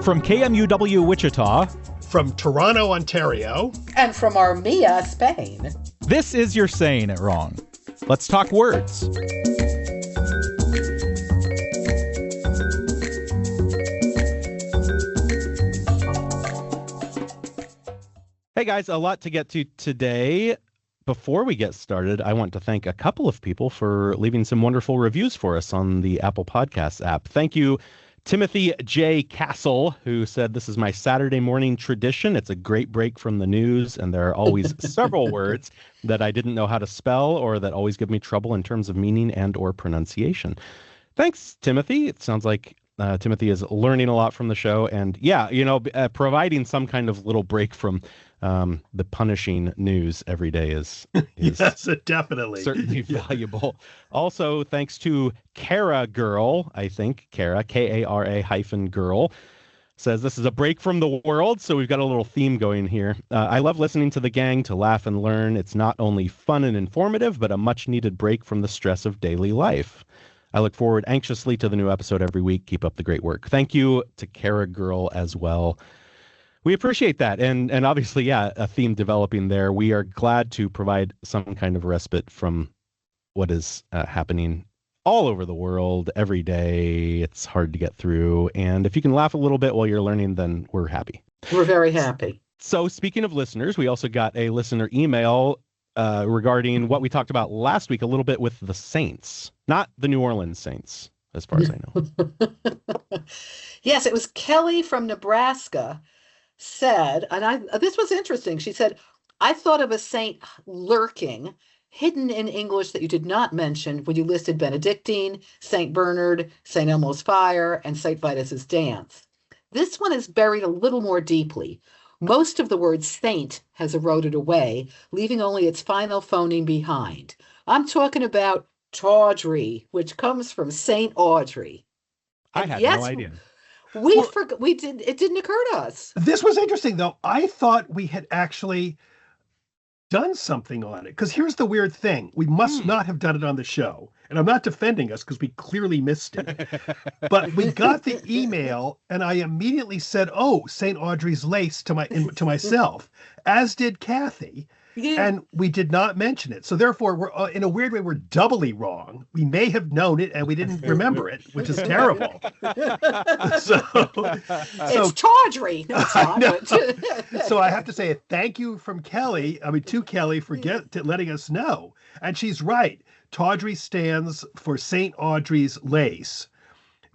From KMUW Wichita. From Toronto, Ontario. And from Armilla, Spain. This is You're Saying It Wrong. Let's talk words. Hey guys, a lot to get to today. Before we get started, I want to thank a couple of people for leaving some wonderful reviews for us on the Apple Podcasts app. Thank you, Timothy J. Castle, who said, "This is my Saturday morning tradition. It's a great break from the news, and there are always several words that I didn't know how to spell or that always give me trouble in terms of meaning and or pronunciation." Thanks, Timothy. It sounds like Timothy is learning a lot from the show. And yeah, providing some kind of little break from the punishing news every day is yes, definitely certainly valuable. Also, thanks to Kara Girl, I think Kara, Kara -girl, says this is a break from the world. So we've got a little theme going here. I love listening to the gang to laugh and learn. It's not only fun and informative, but a much needed break from the stress of daily life. I look forward anxiously to the new episode every week. Keep up the great work. Thank you to Kara Girl as well. We appreciate that. And obviously, yeah, a theme developing there. We are glad to provide some kind of respite from what is happening all over the world every day. It's hard to get through. And if you can laugh a little bit while you're learning, then we're happy. We're very happy. So speaking of listeners, we also got a listener email regarding what we talked about last week a little bit with the Saints, not the New Orleans Saints, as far as I know. Yes, it was Kelly from Nebraska said, and this was interesting. She said, "I thought of a saint lurking, hidden in English that you did not mention when you listed Benedictine, Saint Bernard, Saint Elmo's Fire, and Saint Vitus's Dance. This one is buried a little more deeply. Most of the word saint has eroded away, leaving only its final phoneme behind. I'm talking about tawdry, which comes from Saint Audrey." I had no idea. We forgot. It didn't occur to us. This was interesting, though. I thought we had actually done something on it. Because here's the weird thing. We must not have done it on the show. And I'm not defending us because we clearly missed it. But we got the email and I immediately said, "Oh, St. Audrey's Lace" to myself, as did Kathy. Yeah. And we did not mention it. So therefore, we're in a weird way, we're doubly wrong. We may have known it and we didn't remember it, which is terrible. So it's tawdry. No, it's not. So I have to say thank you to Kelly for letting us know. And she's right. Tawdry stands for St. Audrey's Lace.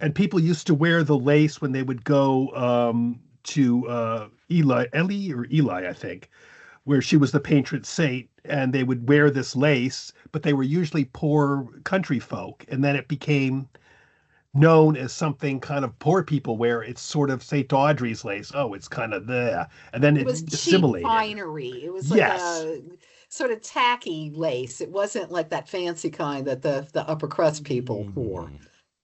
And people used to wear the lace when they would go to Eli, I think, where she was the patron saint, and they would wear this lace, but they were usually poor country folk. And then it became known as something kind of poor people wear. It's sort of St. Audrey's Lace. Oh, it's kind of there. And then it was assimilated. Cheap finery. It was like a sort of tacky lace. It wasn't like that fancy kind that the upper crust people wore.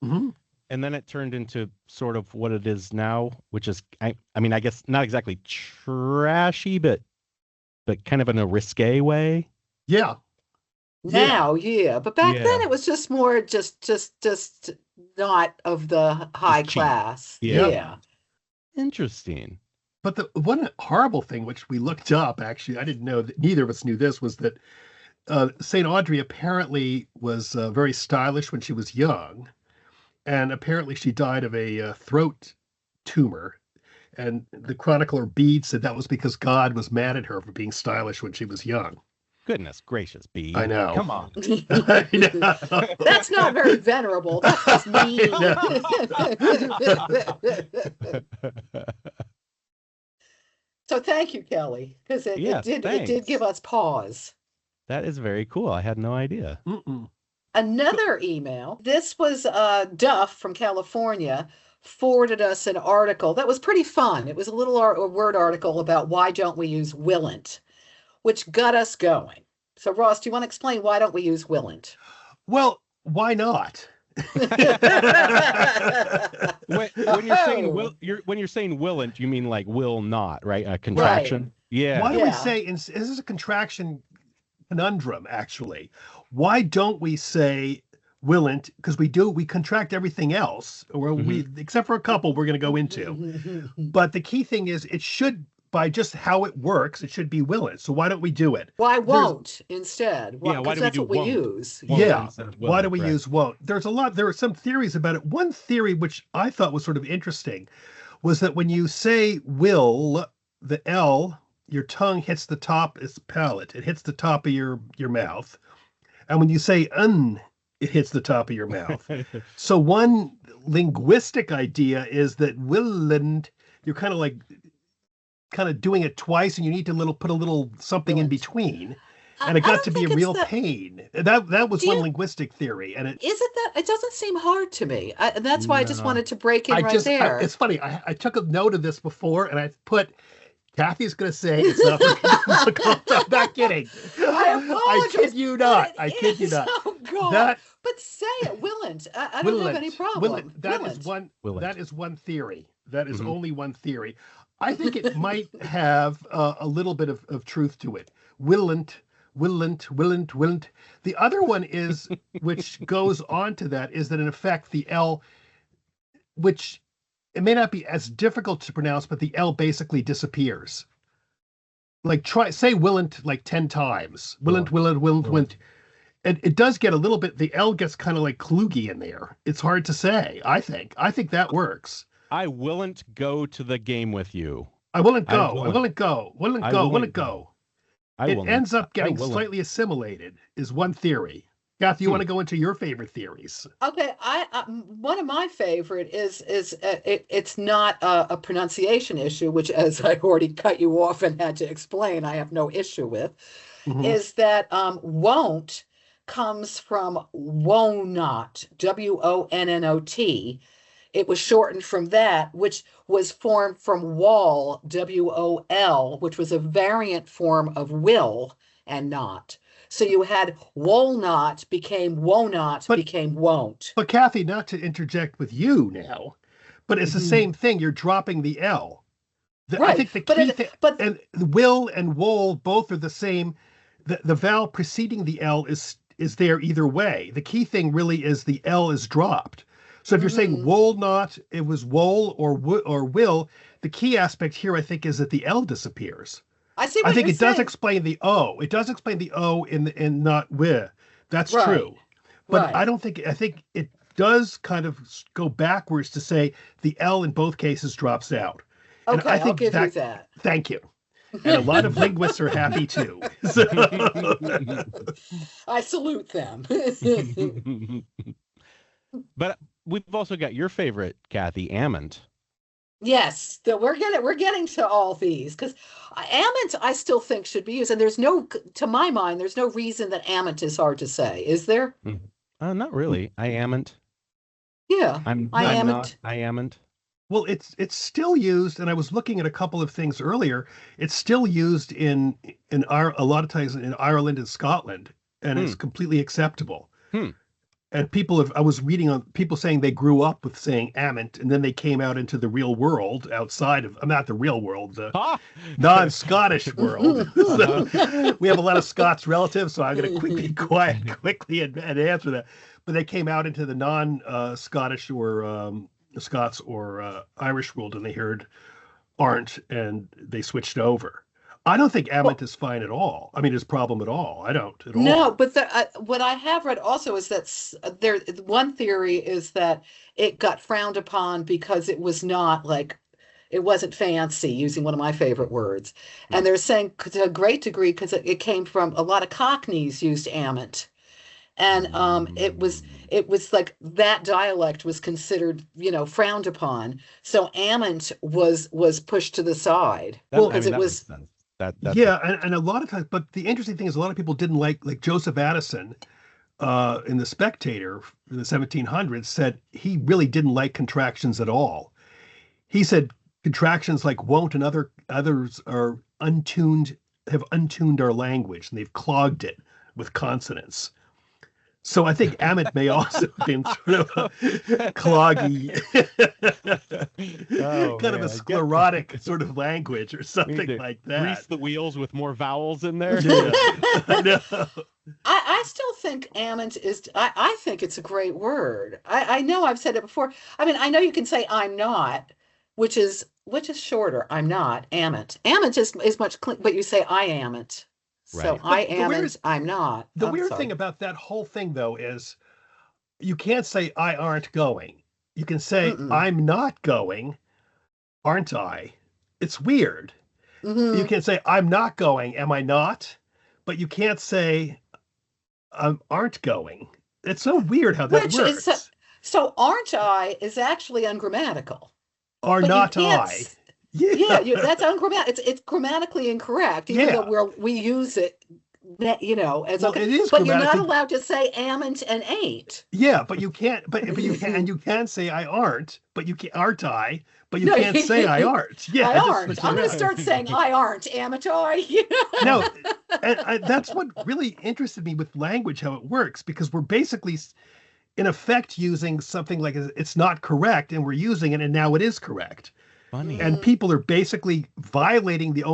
Mm-hmm. And then it turned into sort of what it is now, which is, I mean, I guess not exactly trashy, but kind of in a risque way. Yeah. Now, yeah. But back then it was just more just not of the high class. Yeah. Interesting. But the one horrible thing, which we looked up, actually, I didn't know that neither of us knew this, was that St. Audrey apparently was very stylish when she was young. And apparently she died of a throat tumor. And the chronicler Bede said that was because God was mad at her for being stylish when she was young. Goodness gracious, Bede. I know. Come on. I know. That's not very venerable. That's just mean. So thank you, Kelly, because it did give us pause. That is very cool. I had no idea. Mm-mm. Another email. This was Duff from California forwarded us an article that was pretty fun. It was a little word article about why don't we use willant, which got us going. So Ross, do you want to explain why don't we use willant? Well, why not? when you're saying willant, you mean like will not, right? A contraction. Right. Yeah. Why do we say, this is a contraction conundrum, actually. Why don't we say willant, because we contract everything else, or we, except for a couple we're going to go into. But the key thing is it should, by just how it works, it should be willant. So why don't we do it? Why won't instead? Yeah, why Because do we that's do what we won't? use. Won't Yeah. instead of Why will, do we correct. use won't? There are some theories about it. One theory, which I thought was sort of interesting, was that when you say will, the L, your tongue hits the top, it's palate. It hits the top of your mouth. And when you say it hits the top of your mouth. So one linguistic idea is that willant, you're kind of doing it twice, and you need to put a little something in Willant. between. I And it got don't to be a think it's real that. pain. That was Do one you? linguistic theory. And Is it that? It doesn't seem hard to me. That's why I just No. wanted to break in right it's there. funny. I took a note of this before, and I put, Kathy's going to say it's not difficult. I'm not kidding. I I kid apologize, you but not. it I kid you is. not. Oh God! That But say it, willant. I don't have any problem. That is Willant. one. Willant. That is one theory. That is Mhm. only one theory. I think it might have a little bit of truth to it. Willant, willant. The other one is, which goes on to that, is that in effect the L, which it may not be as difficult to pronounce, but the L basically disappears. Like say willant like 10 times. Willant. And it does get a little bit, the L gets kind of like kluggy in there. It's hard to say, I think. I think that works. I willn't go to the game with you. I wouldn't I go. I wouldn't. wouldn't go. Wouldn't I go. wouldn't Wouldn't go. go. I It willn't. ends up getting willn't. slightly assimilated, is one theory. Kathy, you want to go into your favorite theories? Okay, one of my favorite is it's not a pronunciation issue, which, as I already cut you off and had to explain, I have no issue with, Mhm. is that won't comes from won't, WONNOT. It was shortened from that, which was formed from wall, WOL, which was a variant form of will and not. So you had walnut became won't But- became won't. But Kathy, not to interject with you now, but it's the Mhm. same thing. You're dropping the L. I Right, think the but key thing, but and will and wool both are the same. The vowel preceding the L is there either way. The key thing really is the L is dropped. So if you're saying Mhm. wool not, it was wool or will. The key aspect here, I think, is that the L disappears. I see I what think you're it does saying. explain the O. It does explain the O in not with. That's Right, true. But right. I think it does kind of go backwards to say the L in both cases drops out. And Okay, I I'll think give you that. Thank you. And a lot of linguists are happy too. So- I salute them. But we've also got your favorite, Kathy, Amont. Yes, we're getting to all these because amont I still think should be used, and to my mind, there's no reason that amont is hard to say, is there? Not really. I amont. Yeah, I'm I not. amont. I amont. Well, it's still used, and I was looking at a couple of things earlier. It's still used in a lot of times in Ireland and Scotland, and it's completely acceptable. And I was reading on people saying they grew up with saying amont, and then they came out into the real world outside of, not the real world, the non-Scottish world. So we have a lot of Scots relatives, so I'm going to quickly, quickly and answer that. But they came out into the non-Scottish or Scots or Irish world, and they heard aren't, and they switched over. I don't think amont is fine at all. I mean, it's a problem at all. I don't at all. No, but what I have read also is that there one theory is that it got frowned upon because it was not like it wasn't fancy, using one of my favorite words. And they're saying to a great degree because it came from a lot of Cockneys used amont. And it was like that dialect was considered, frowned upon. So amont was pushed to the side because it was. Makes sense. That's And a lot of times, but the interesting thing is a lot of people didn't like Joseph Addison in The Spectator in the 1700s said he really didn't like contractions at all. He said contractions like won't and others are untuned, have untuned our language, and they've clogged it with consonants. So I think Amit may also have been sort of a cloggy, Oh kind of man, a I get sclerotic sort of language or we need something to like grease that. the wheels with more vowels in there. Yeah, I know. I still think amant is, I think it's a great word. I know I've said it before. I mean, I know you can say I'm not, which is shorter. I'm not, amant. Amant is much clean, but you say I amant. So Right. I But amant, I'm not. the I'm weird sorry. thing about that whole thing though is you can't say I aren't going. You can say Mm-mm. I'm not going, aren't I? It's weird. You Hmm. can say I'm not going, am I not? But you can't say aren't going. It's so weird how that Which is so, works. so aren't I is actually ungrammatical. Are But you not can't. I? Yeah, Yeah, that's ungrammatical. It's grammatically incorrect, even though yeah. we use it, as Well, okay. it is But you're not grammatically. allowed to say amn't and ain't. Yeah, but you can't. But you can, and you can say I aren't. But you can aren't I? But you No, can't say I aren't. Yeah, I I just aren't. switch I'm it going to around. start saying I aren't, amn't I? No, and that's what really interested me with language, how it works, because we're basically, in effect, using something like it's not correct, and we're using it, and now it is correct. Funny. And Mhm. people are basically violating their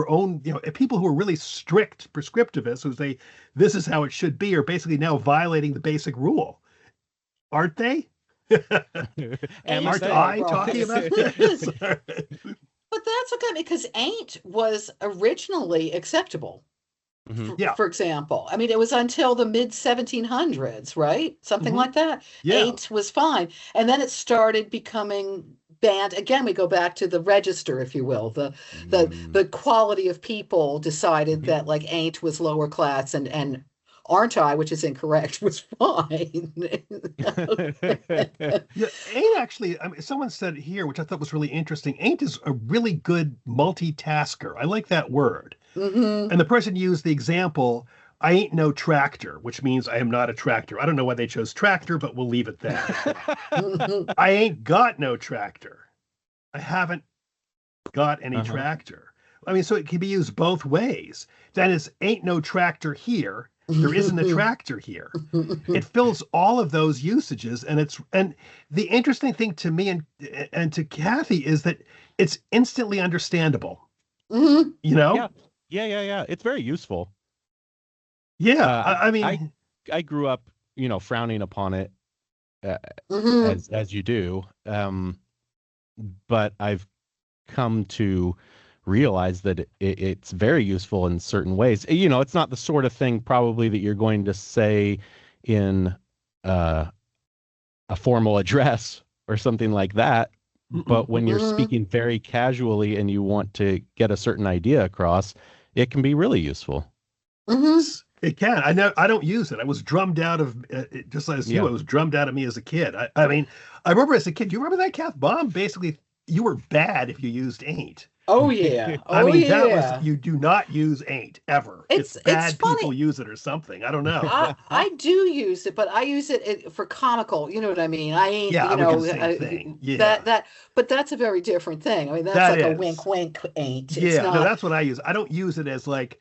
own, people who are really strict prescriptivists who say this is how it should be, are basically now violating the basic rule, aren't they? Ain't Aren't Aren't they? though, I talking Ross. about this? But that's okay because ain't was originally acceptable. Mhm. Yeah, For example, I mean, it was until the mid 1700s, right? Something hmm, like that. yeah. Ain't was fine. And then it started becoming banned. Again, we go back to the register, if you will. Mm. The quality of people decided Mhm. that like ain't was lower class and aren't I, which is incorrect, was fine. Yeah, ain't actually, I mean, someone said here, which I thought was really interesting. Ain't is a really good multitasker. I like that word. Hmm. And the person used the example, I ain't no tractor, which means I am not a tractor. I don't know why they chose tractor, but we'll leave it that. I ain't got no tractor. I haven't got any Uh-huh. tractor. I mean, so it can be used both ways. That is, ain't no tractor here. There isn't a tractor here. It fills all of those usages, and the interesting thing to me and to Kathy is that it's instantly understandable. Hmm. You know? Yeah. Yeah. It's very useful. Yeah. Uh, I I mean, I grew up, frowning upon it, uh, Hmm. as you do. But I've come to realize that it's very useful in certain ways. It's not the sort of thing probably that you're going to say in uh, a formal address or something like that. mm-mm. But when you're Hmm. speaking very casually and you want to get a certain idea across, it can be really useful. Hmm. It can. I know. I don't use it. I was drummed out of just as you. Yeah. I was drummed out of me as a kid. I mean, I remember as a kid. Do you remember that, Kath? Mom basically, you were bad if you used ain't. Oh yeah. I Oh mean, that was yeah. you do not use ain't ever. It's It's bad people funny. use it or something. I don't know. I do use it, but I use it for comical. You know what I mean? I ain't, Yeah, I would do the same thing. Yeah, but that's a very different thing. I mean, that's that like a wink, is. wink, ain't. It's Yeah, no, not. that's what I use. I don't use it as like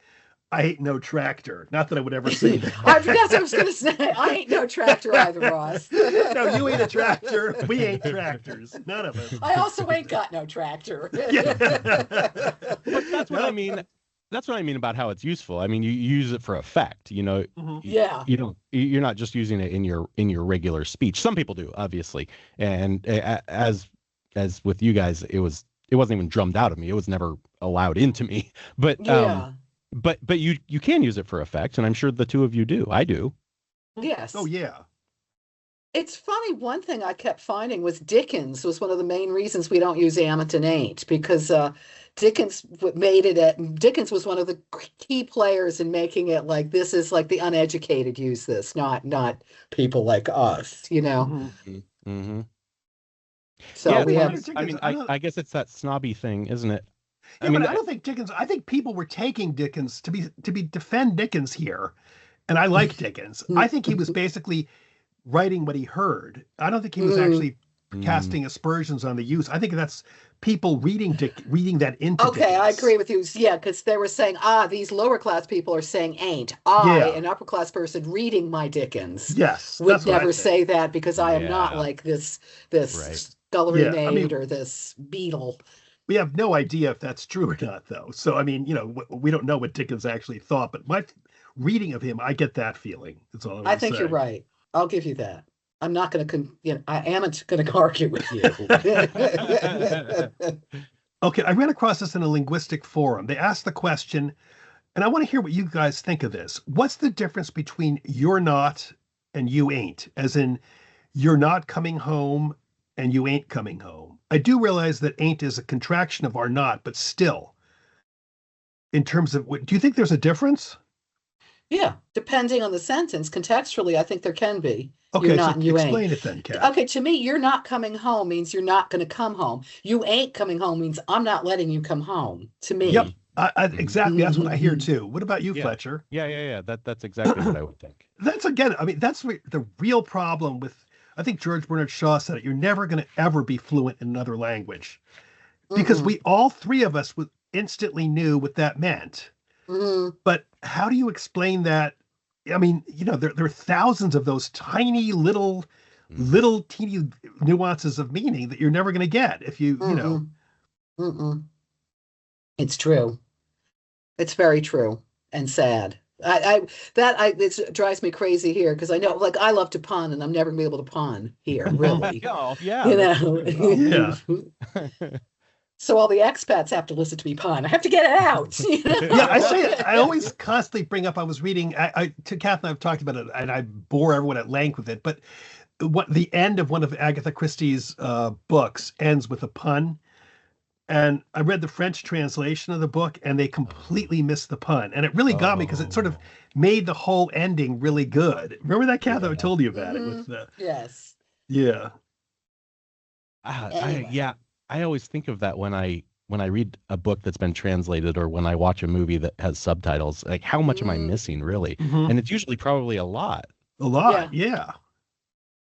I hate no tractor. Not that I would ever say That's what I was that. gonna say. I ain't no tractor either, Ross. No, you ain't a tractor. We ain't tractors. None of us. I also ain't got no tractor. Yeah. But that's what I No. mean. That's what I mean about how it's useful. I mean, you use it for effect. Mhm. Yeah. You don't. You're not just using it in your regular speech. Some people do, obviously. And as with you guys, it wasn't even drummed out of me. It was never allowed into me. But Yeah. you can use it for effect, and I'm sure the two of you do. I do. Oh Yes. yeah. It's funny, one thing I kept finding was Dickens was one of the main reasons we don't use amn't and ain't because Dickens was one of the key players in making it like this is like the uneducated use this, not people like us, you know. Mhm. Mm-hmm. So Yeah, Well, it's we the funny. have other I Dickens, mean, I I don't. I guess it's that snobby thing, isn't it? I Yeah, but mean, I don't think Dickens. I think people were taking Dickens to be defend Dickens here, and I like Dickens. I think he was basically writing what he heard. I don't think he was Mm, actually. Mm. casting aspersions on the use. I think that's people reading that into Okay, I Dickens. agree with you. Yeah, because they were saying, these lower class people are saying ain't. I, Yeah. an upper class person reading my Dickens, Yes, would that's what I never think. say that because I am not Yeah. like this Right. scullery Yeah, I maid mean, or this beetle. we have no idea if that's true or not, though. So, I mean, we don't know what Dickens actually thought, but my reading of him, I get that feeling. That's all I'm I going to think you're say. right. I'll give you that. I'm not going to, I am going to argue with you. Okay, I ran across this in a linguistic forum. They asked the question, and I want to hear what you guys think of this. What's the difference between you're not and you ain't? As in, you're not coming home and you ain't coming home. I do realize that ain't is a contraction of are not, but still, in terms of what, do you think there's a difference? Yeah, depending on the sentence, contextually, I think there can be. You're Okay, not so and you ain't. explain it then, Kath. Okay, to me, you're not coming home means you're not going to come home. You ain't coming home means I'm not letting you come home. To Yep, Mm-hmm. me. Mm-hmm. exactly. That's what I hear too. What about you, Yeah. Fletcher? Yeah. That's exactly what I would think. That's again, I mean, that's the real problem with, I think George Bernard Shaw said it, you're never going to ever be fluent in another language because Mm-mm. we all three of us would instantly knew what that meant. Mm-mm. But how do you explain that? I mean, there are thousands of those tiny Mm. little teeny nuances of meaning that you're never going to get if you. Mm-mm. Mm-mm. It's true. It's very true and sad. It drives me crazy here because I know, like, I love to pun and I'm never gonna be able to pun here, really. Oh, yeah, You that's true. Oh. Yeah. know. So all the expats have to listen to me pun. I have to get it out. You Yeah, I say know? it. I always constantly bring up. I was reading. To Kath and I've talked about it, and I bore everyone at length with it. But what the end of one of Agatha Christie's books ends with a pun, and I read the French translation of the book, and they completely missed the pun, and it really got me because it sort of Oh, made the whole ending really good. Remember that, Kath? I yeah. told you about it Hmm. with the Yes. yeah. Yeah, Anyway. I always think of that when I read a book that's been translated or when I watch a movie that has subtitles. Like, how much am I Hmm. missing, really? Hmm. And it's usually probably a lot. A lot, Yeah. yeah.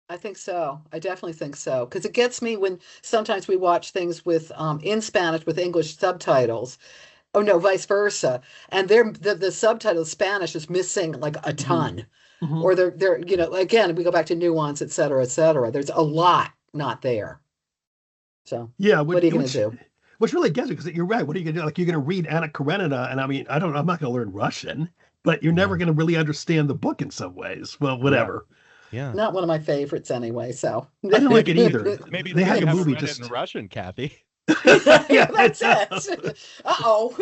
I think so. I definitely think so. Because it gets me when sometimes we watch things with in Spanish with English subtitles. Oh no, vice versa. And the subtitle Spanish is missing like a Hmm. ton. Hmm. Or they're, again, we go back to nuance, et cetera, et cetera. There's a lot not there. So Yeah, what are you gonna which do? which really gets it because you're right. What are you gonna do? Like you're gonna read Anna Karenina, and I mean, I'm not gonna learn Russian, but you're never Yeah. gonna really understand the book in some ways. Well, Yeah. whatever. Yeah. Not one of my favorites anyway, so I didn't like it Maybe either. maybe it's They because had you the haven't movie read it in just. Russian, Kathy. Yeah, I that's know. it. Uh-oh.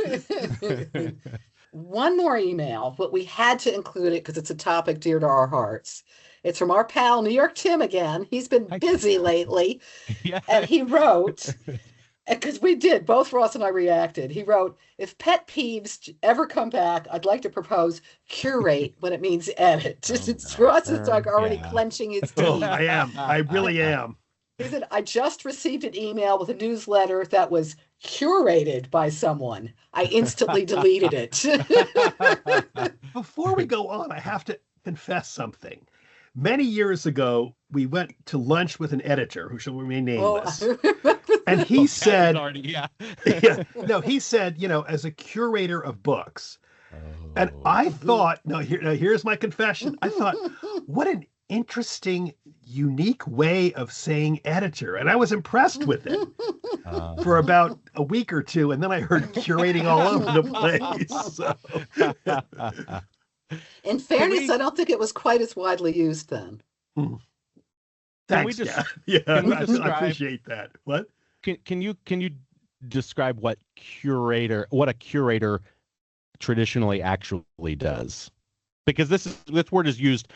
One more email, but we had to include it because it's a topic dear to our hearts. It's from our pal, New York Tim again. He's been Hi, busy Tim. lately. Yeah. And he wrote, because we did, both Ross and I reacted. He wrote, if pet peeves ever come back, I'd like to propose curate when it means edit. Oh It's no. Ross is like already Yeah. clenching his Oh, teeth. I am. I really am. He said, I just received an email with a newsletter that was curated by someone. I instantly deleted it. Before we go on, I have to confess something. Many years ago, we went to lunch with an editor who shall remain Oh, I nameless, remember and this. he Kathy's said, already, yeah. yeah, no, he said, as a curator of books. And Oh. I thought, no, here's my confession. I thought, what an interesting, unique way of saying editor. And I was impressed with it for Uh, about a week or two. And then I heard curating all over the place. So, In can fairness, we I don't think it was quite as widely used then. hmm, can we thanks, just yeah. Yeah, can we I describe appreciate that. What? can you describe what a curator traditionally actually does? Because this word is used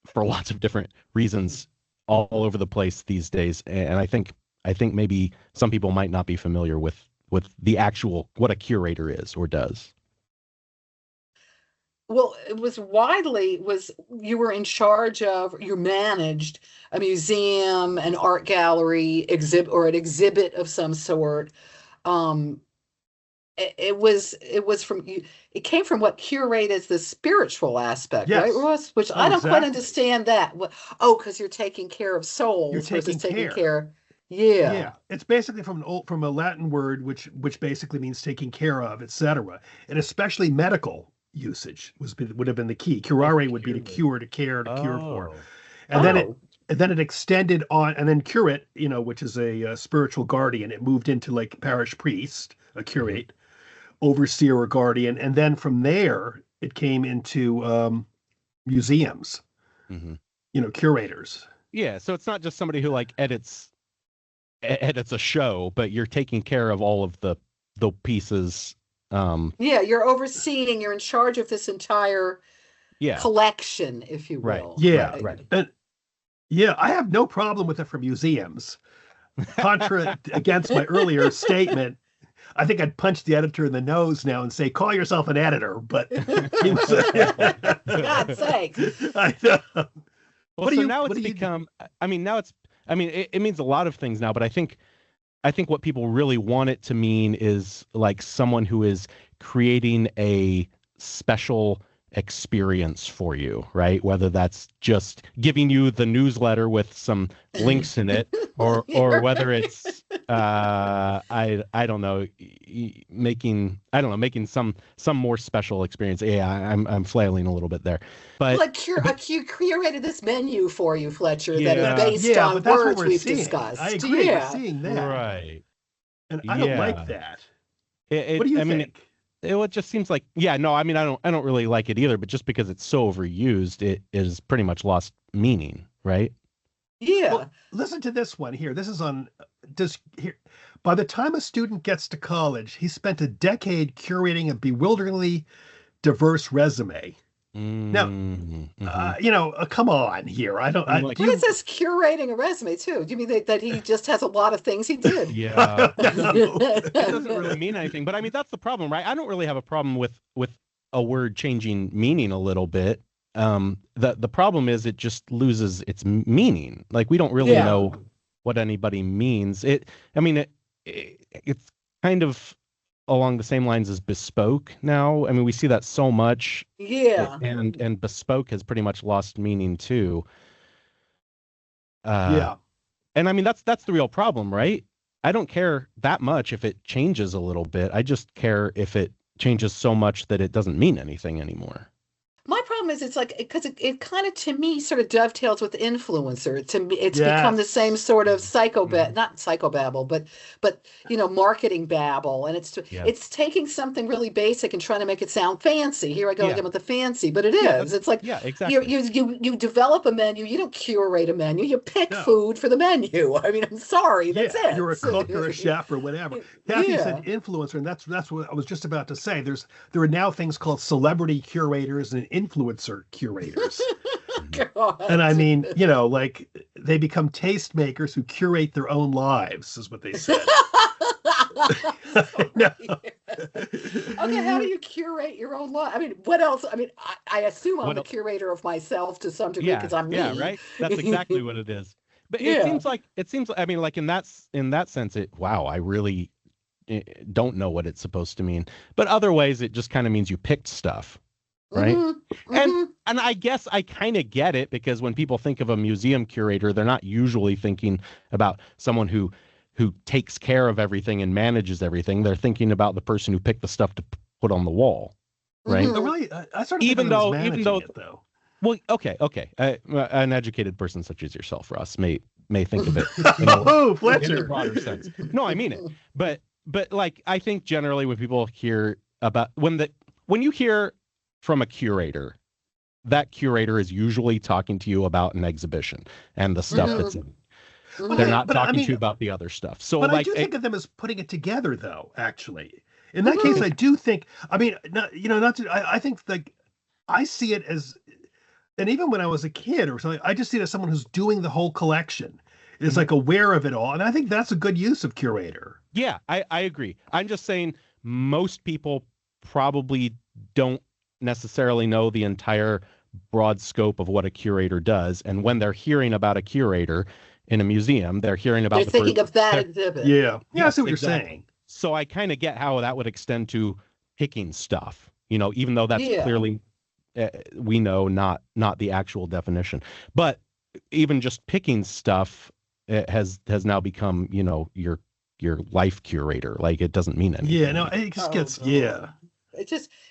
for lots of different reasons all over the place these days, and I think maybe some people might not be familiar with the actual what a curator is or does. Well, it was you were in charge of, you managed a museum, an art gallery, exhibit or an exhibit of some sort. Um, it was from you. It came from what curate is the spiritual aspect, right, Yes. Ross? Which Oh, I don't quite exactly. understand that. Oh, because you're taking care of You're souls versus taking taking care. care. Yeah. Yeah, it's basically from a Latin word which basically means taking care of, etc. And especially medical usage would have been the key. Oh, Curare would be to cure. cure, to care, to cure for. Oh. And then it Oh. and then it extended on, and then curate, which is a, spiritual guardian. It moved into like parish priest, a Mhm. curate, overseer or guardian, and then from there it came into museums, Mhm. curators. Yeah, so it's not just somebody who like edits a show, but you're taking care of all of the pieces. Yeah, you're overseeing, you're in charge of this entire Yeah, collection, if you right, will. Yeah, right. and yeah, I have no problem with it for museums. Contra against my earlier statement, I think I'd punch the editor in the nose now and say, "Call yourself an editor." But he was. God's sakes. I know. Well, What do so you? now What it's do you? become. I mean, now it's. I mean, it means a lot of things now, but I think what people really want it to mean is like someone who is creating a special experience for you, right? Whether that's just giving you the newsletter with some links in it, or whether it's I don't know, making some more special experience. Yeah, I'm flailing a little bit there, but Like you curated this menu for you, Fletcher, that is yeah, based Yeah, but on that's what words we're we've seeing. I discussed. agree. We're Yeah. seeing that, right, and I don't like yeah. that. It What do you I mean, think? it just seems like, yeah, no, I mean, I don't really like it either, but just because it's so overused, it is pretty much lost meaning, right? Yeah. Well, listen to this one here. This is on. Does here. By the time a student gets to college, he spent a decade curating a bewilderingly diverse resume. Now, Mm-hmm. come on here. I don't. I mean, I like, do What is you. this curating a resume too? Do you mean that he just has a lot of things he did? I yeah, don't know. it doesn't really mean anything, but I mean, that's the problem, right? I don't really have a problem with a word changing meaning a little bit. The problem is it just loses its meaning. Like we don't really Yeah. know what anybody means. I mean, it's kind of along the same lines as bespoke now. I mean, we see that so much, Yeah. and bespoke has pretty much lost meaning too. Uh, Yeah. and I mean, that's the real problem, right? I don't care that much if it changes a little bit. I just care if it changes so much that it doesn't mean anything anymore. My problem is it's like because it kind of to me sort of dovetails with influencer. To me, it's become the same Yes. sort of Mhm. not psychobabble, but marketing babble, and Yeah. it's taking something really basic and trying to make it sound fancy. Here I go Yeah. again with the fancy, but it Yeah. is. It's like Yeah. you Exactly. you you develop a menu. You don't curate a menu. You pick No. food for the menu. I mean, I'm sorry, that's Yeah, you're a cook or a it. chef or whatever. Kathy said Yeah. influencer, and that's what I was just about to say. There are now things called celebrity curators and influencer curators. Mhm. And I God. mean, like they become tastemakers who curate their own lives, is what they said. No. Okay, how do you curate your own life? I mean, what else? I mean, I assume I'm What the else? curator of myself to some degree Yeah. because I'm Yeah. me. Right. That's exactly what it is. But Yeah. it seems. I mean, like in that sense, wow, I really don't know what it's supposed to mean. But other ways, it just kind of means you picked stuff, right? Hmm. And Hmm. and I guess I kind of get it because when people think of a museum curator, they're not usually thinking about someone who takes care of everything and manages everything. They're thinking about the person who picked the stuff to put on the wall, right? Oh, Hmm. really? I sort of think of them as Even managing though, it, though. well, okay, an educated person such as yourself, Ross, may think of it in Oh, in the Fletcher. broader sense. No, I mean it. But like I think generally when people hear about when you hear from a curator, that curator is usually talking to you about an exhibition and the stuff Yeah. that's in it. But They're Hmm. not I talking to mean, you about the other stuff. So but I like do think of them as putting it together, though. Actually, in that case, Hmm. I do think. I mean, not to. I think like I see it as, and even when I was a kid or something, I just see it as someone who's doing the whole collection, is Mhm. like aware of it all, and I think that's a good use of curator. Yeah, I agree. I'm just saying most people probably don't necessarily know the entire broad scope of what a curator does. And when they're hearing about a curator in a museum, they're hearing They're about the thinking person. of that exhibit. Yeah, yeah, I see Yes, what you're exactly. saying. So I kind of get how that would extend to picking stuff, even though that's Yeah. clearly we know not the actual definition. But even just picking stuff, it has now become, your life curator. Like, it doesn't mean anything. Yeah, no, it just gets, yeah.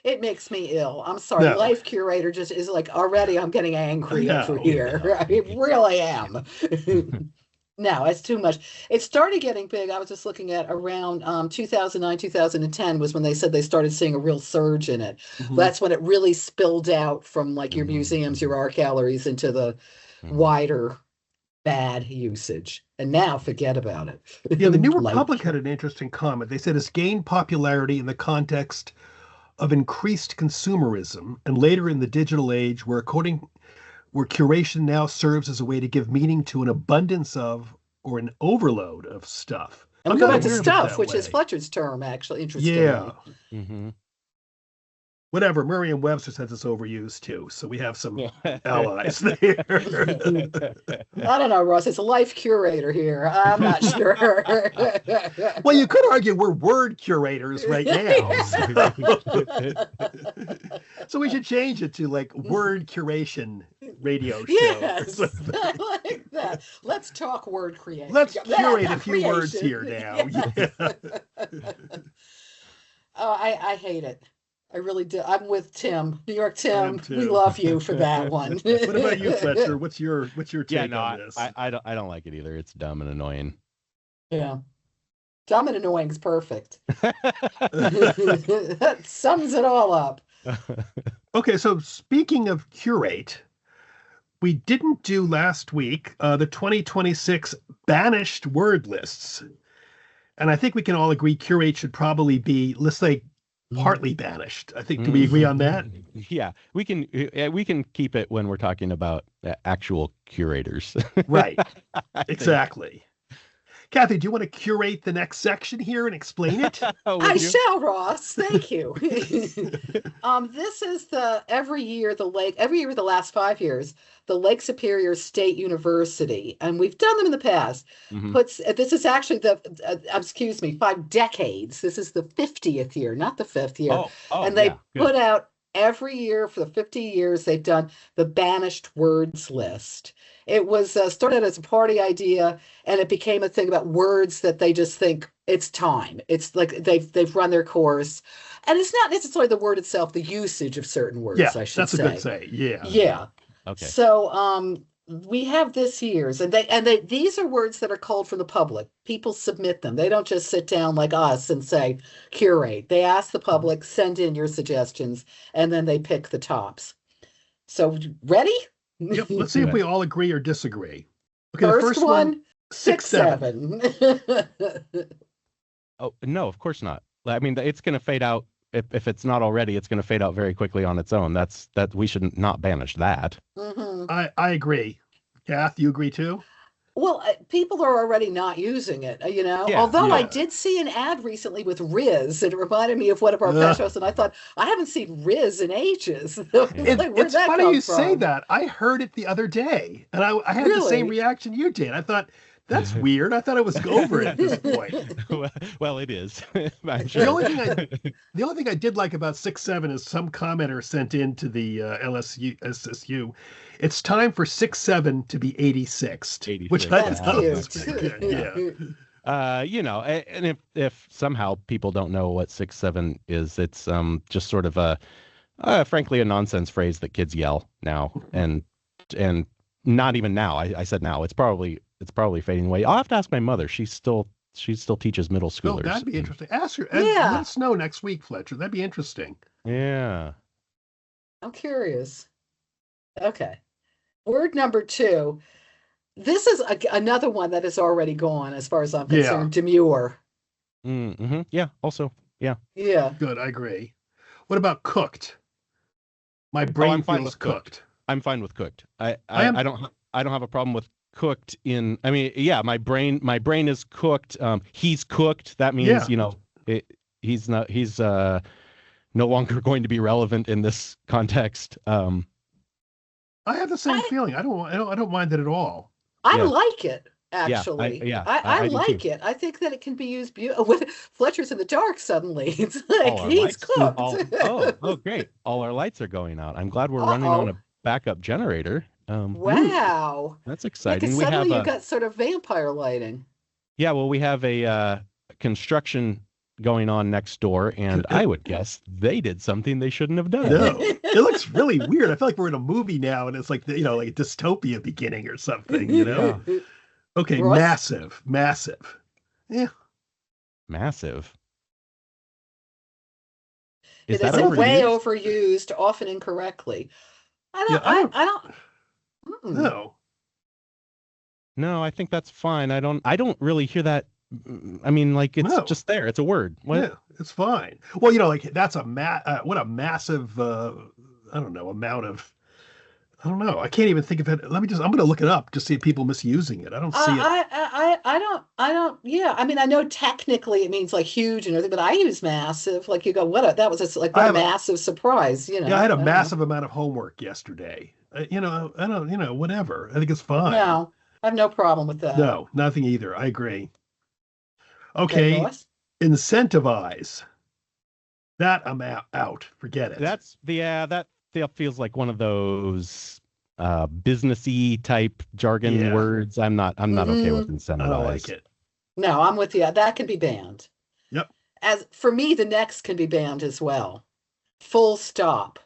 It makes me ill. I'm sorry. No. Life curator just is like, already I'm getting angry No. over here. I really am. No, it's too much. It started getting big. I was just looking at around 2009, 2010 was when they said they started seeing a real surge in it. Mhm. That's when it really spilled out from like your museums, your art galleries into the wider bad usage. And now forget about it. Yeah, the New Like- Republic had an interesting comment. They said it's gained popularity in the context of increased consumerism and later in the digital age where curation now serves as a way to give meaning to an abundance of or an overload of stuff. And I'm we go not back to aware of it stuff, that which is way. Fletcher's term, actually, interestingly. Yeah. Mm-hmm. Whatever, Merriam-Webster says it's overused too, so we have some allies there. I don't know, Ross. It's a life curator here. I'm not sure. Well, you could argue we're word curators right now. So we should change it to like word curation radio show. Yes, I like that. Let's talk word creation. Let's Yeah, curate not a few words creation. here now. Yeah. Oh, I hate it. I really do. I'm with Tim. New York I am Tim, too. we love you for that one. What about you, Fletcher? What's your take Yeah, no, on this? I don't like it either. It's dumb and annoying. Yeah. Dumb and annoying is perfect. That sums it all up. Okay, so speaking of curate, we didn't do last week the 2026 banished word lists. And I think we can all agree curate should probably be, let's say, partly banished. I think, do we agree on that? Yeah, we can keep it when we're talking about actual curators. Right. Exactly. Kathy, do you want to curate the next section here and explain it? I shall, Ross. Thank you. This is every year the last 5 years, the Lake Superior State University, and we've done them in the past, this is actually 5 decades. This is the 50th year, not the 5th year. And they put out every year for the 50 years, they've done the banished words list. It was started as a party idea, and it became a thing about words that they just think it's time. It's like they've run their course, and it's not necessarily the word itself, the usage of certain words. Yeah, I should that's say. a good say. Yeah. Yeah. Okay. So we have this year's, and these are words that are called from the public. People submit them. They don't just sit down like us and say curate. They ask the public, send in your suggestions, and then they pick the tops. So ready? Yep, let's see if we all agree or disagree. Okay, First the first one, 6-7. Oh, no, of course not. I mean, it's going to fade out. If it's not already, it's going to fade out very quickly on its own. That we should not banish that. I agree. Kath, you agree too? Well, people are already not using it, Yeah, although I yeah. did see an ad recently with Riz, and it reminded me of one of our past shows, and I thought, I haven't seen Riz in ages. Like, where'd It's that funny come you say from? that. I heard it the other day, and I had the same Really? reaction you did. I thought, that's weird. I thought it was over at this point. Well, it is. I'm The sure. only thing I did like about 6-7 is some commenter sent in to the SSU. It's time for 6-7 to be 86th, which I That's thought was cute. pretty good. Yeah. And if somehow people don't know what 6-7 is, it's just sort of frankly a nonsense phrase that kids yell now, and not even now. I said now. It's probably fading away. I'll have to ask my mother. She still teaches middle Oh, schoolers. that'd be interesting. Ask her. Yeah. Let us know next week, Fletcher. That'd be interesting. Yeah. I'm curious. Okay. Word number 2. This is another one that is already gone, as far as I'm concerned. Demure. Mm-hmm. Yeah. Also. Yeah. Yeah. Good. I agree. What about cooked? My brain I'm fine feels with cooked. I'm fine with cooked. I don't have a problem with cooked in. I mean, yeah, my brain is cooked. He's cooked. That means he's no longer going to be relevant in this context. I have the same feeling. I don't mind it at all. I like it, actually. I do like too. it. I think that it can be used with Fletcher's in the dark suddenly. It's like he's cooked. Oh, great. All our lights are going out. I'm glad we're running on a backup generator. Wow. That's Yeah, exciting. because We have suddenly you a got sort of vampire lighting. Yeah, well, we have a construction going on next door, and I would guess they did something they shouldn't have done. No, it looks really weird. I feel like we're in a movie now, and it's like like a dystopia beginning or something. Yeah, Okay, Ross? massive. Yeah, massive. Is They that say way overused? overused, often incorrectly. I Yeah, don't, I don't I don't, know. No, I think that's fine. I don't really hear that. I mean, like it's No, just there. It's a word. What? yeah, it's fine. Well, like that's what a massive, I don't know, amount of, I don't know. I can't even think of it. I'm going to look it up to see if people misusing it. I don't see it. I don't, yeah. I mean, I know technically it means like huge and everything, but I use massive. Like you go, that was just like, I what a have massive surprise, Yeah, I had a I don't know. massive amount of homework yesterday. I don't, whatever. I think it's fine. No, I have no problem with that. No, nothing either. I agree. Okay, Okay, Ross? incentivize. That I'm out. Forget it. That feels like one of those businessy type jargon Yeah, words. I'm not okay with I don't like incentivize. it. No, I'm with you. That can be banned. Yep. As for me, the next can be banned as well. Full stop.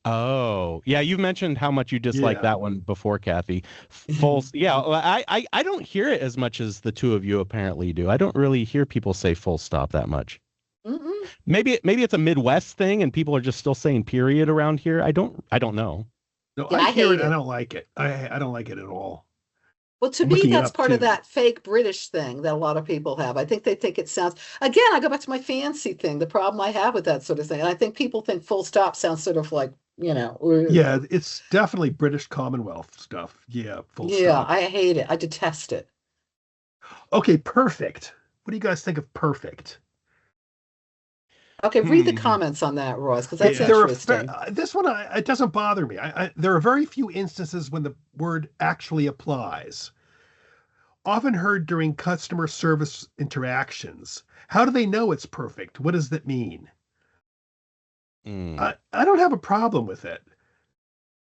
Oh, yeah, you've mentioned how much you dislike Yeah. that one before, Kathy. False. Yeah, well, I don't hear it as much as the two of you apparently do. I don't really hear people say full stop that much. Mm-mm. Maybe it's a Midwest thing and people are just still saying period around here. I don't know. No, Yeah, I I hear hate it. I it. don't like it. I don't like it at all. Well, to I'm me, looking it that's up part of too. that fake British thing that a lot of people have. I think they think it sounds, again, I go back to my fancy thing, the problem I have with that sort of thing. And I think people think full stop sounds sort of like, Yeah, it's definitely British Commonwealth stuff. Yeah, full yeah, stop. I hate it. I detest it. Okay, perfect. What do you guys think of perfect? Okay, read the Hmm. comments on that, Ross, because that's Yeah, there are interesting. this one. It doesn't bother me. There are very few instances when the word actually applies. Often heard during customer service interactions. How do they know it's perfect? What does that mean? Hmm. I don't have a problem with it.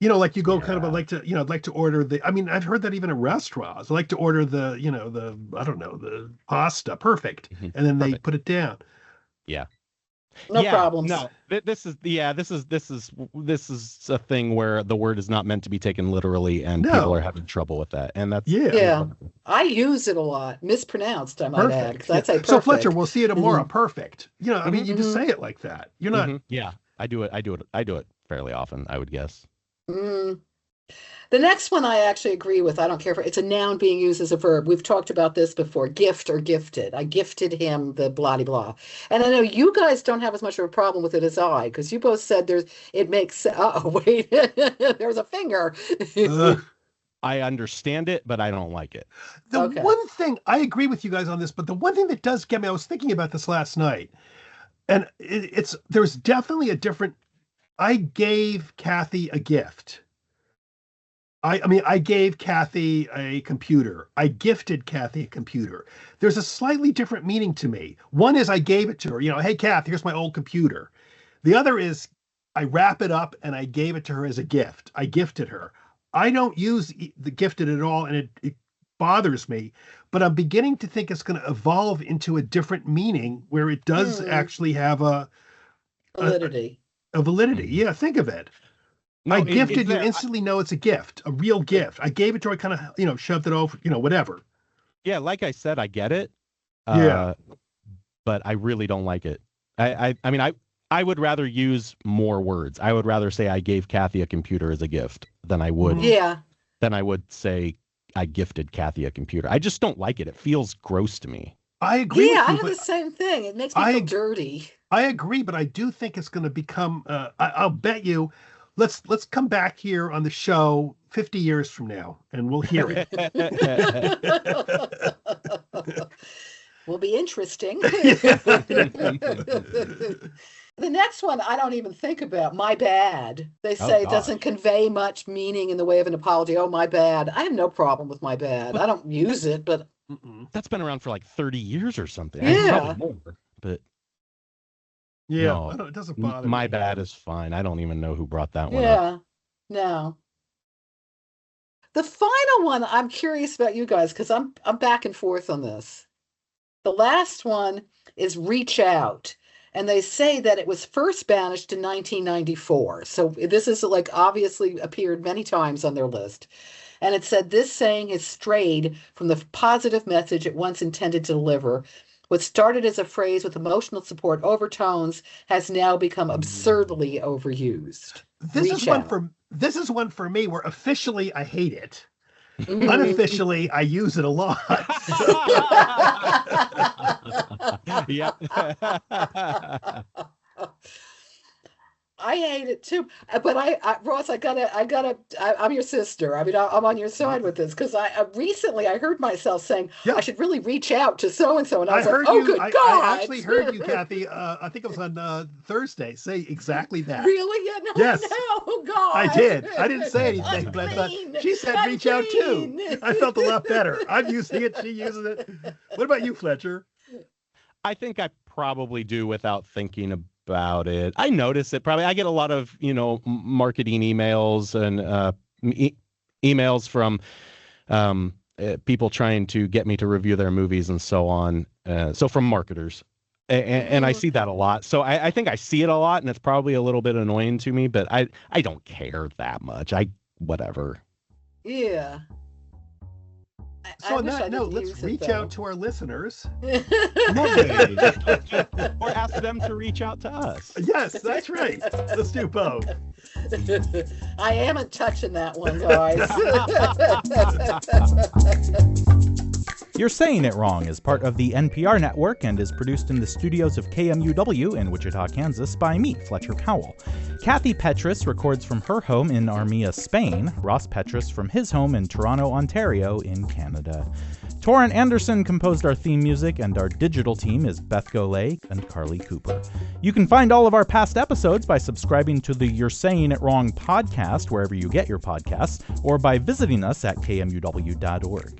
Like you go kind of, I Yeah. like to, I'd like to order I mean, I've heard that even in restaurants. I like to order I don't know, the pasta, perfect. Mhm. And then they Perfect. put it down. Yeah. No Yeah, problems. no. This is a thing where the word is not meant to be taken literally, and people are No. having trouble with that, and that's Yeah. Yeah, whatever. I use it a lot, mispronounced, I might add, because Perfect. Yeah. I'd say So Fletcher, perfect. we'll see you tomorrow. Perfect. I mean, you just Hmm. say it like that. You're not. Yeah, I do it fairly often, I would guess. Mm. The next one I actually agree with. I don't care if it's a noun being used as a verb. We've talked about this before. Gift or gifted. I gifted him the blah de blah. And I know you guys don't have as much of a problem with it as I, because you both said it makes wait, there's a finger. Uh, I understand it, but I don't like it. the Okay. one thing I agree with you guys on this, but the one thing that does get me, I was thinking about this last night, and there's definitely a different. I gave Kathy a gift. I mean, I gave Kathy a computer. I gifted Kathy a computer. There's a slightly different meaning to me. One is I gave it to her, hey, Kath, here's my old computer. The other is I wrap it up and I gave it to her as a gift. I gifted her. I don't use the gifted at all, and it bothers me, but I'm beginning to think it's going to evolve into a different meaning where it does Hmm. actually have a, Validity. a validity. Mhm. Yeah, think of it. I No, is gifted, you there? instantly know it's a gift, a real gift. I gave it to her, I kind of, shoved it over, whatever. Yeah, like I said, I get it, Yeah. uh, but I really don't like it. I mean, I would rather use more words. I would rather say I gave Kathy a computer as a gift than I would Mhm. Yeah. than I would say I gifted Kathy a computer. I just don't like it. It feels gross to me. I agree Yeah, with I you, have the but same thing. It makes me feel I dirty. I agree, but I do think it's going to become. I'll bet you. Let's come back here on the show 50 years from now, and we'll hear it. Will be interesting. Yeah. The next one I don't even think about. My bad. They Oh say it doesn't gosh. convey much meaning in the way of an apology. Oh, my bad. I have no problem with my bad. But I don't use it, but Mm-mm. that's been around for like 30 years or something. Probably yeah. more. But Yeah, no, it doesn't bother my me. bad is fine. I don't even know who brought that one up. Yeah. No. The final one, I'm curious about you guys because I'm back and forth on this. The last one is reach out. And they say that it was first banished in 1994. So this is like obviously appeared many times on their list. And it said this saying has strayed from the positive message it once intended to deliver. What started as a phrase with emotional support overtones has now become absurdly overused. This is one for me where officially I hate it. Unofficially, I use it a lot. Yep. I hate it too, but Ross, I'm your sister. I mean, I'm on your side with this because recently I heard myself saying I should really reach out to so and so, and I was like, oh, good God! I actually heard you, Kathy. I think it was on Thursday. Say exactly that. Really? Yeah, no, yes. No, oh, God. I did. I didn't say anything, but I thought she said reach out too. I felt a lot better. I'm using it. She uses it. What about you, Fletcher? I think I probably do without thinking about it. I notice it probably. I get a lot of, marketing emails and emails from people trying to get me to review their movies and so on. So from marketers. And I see that a lot. So I think I see it a lot, and it's probably a little bit annoying to me, but I don't care that much. Whatever. Yeah. So on that note, let's reach out to our listeners. Or ask them to reach out to us. Yes, that's right. Let's do both. I am touching that one, guys. You're Saying It Wrong is part of the NPR network and is produced in the studios of KMUW in Wichita, Kansas by me, Fletcher Powell. Kathy Petrus records from her home in Armia, Spain, Ross Petrus from his home in Toronto, Ontario in Canada. Torrin Anderson composed our theme music, and our digital team is Beth Golay and Carly Cooper. You can find all of our past episodes by subscribing to the You're Saying It Wrong podcast wherever you get your podcasts, or by visiting us at kmuw.org.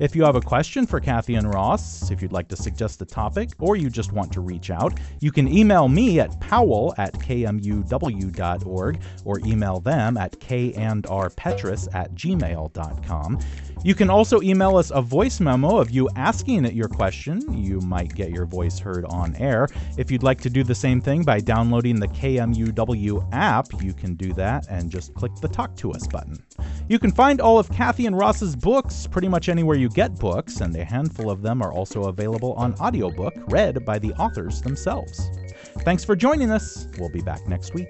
If you have a question for Kathy and Ross, if you'd like to suggest a topic, or you just want to reach out, you can email me at powell@kmuw.org or email them at kandrpetrus@gmail.com. You can also email us a voice memo of you asking your question. You might get your voice heard on air. If you'd like to do the same thing by downloading the KMUW app, you can do that and just click the Talk to Us button. You can find all of Kathy and Ross's books pretty much anywhere you get books, and a handful of them are also available on audiobook, read by the authors themselves. Thanks for joining us. We'll be back next week.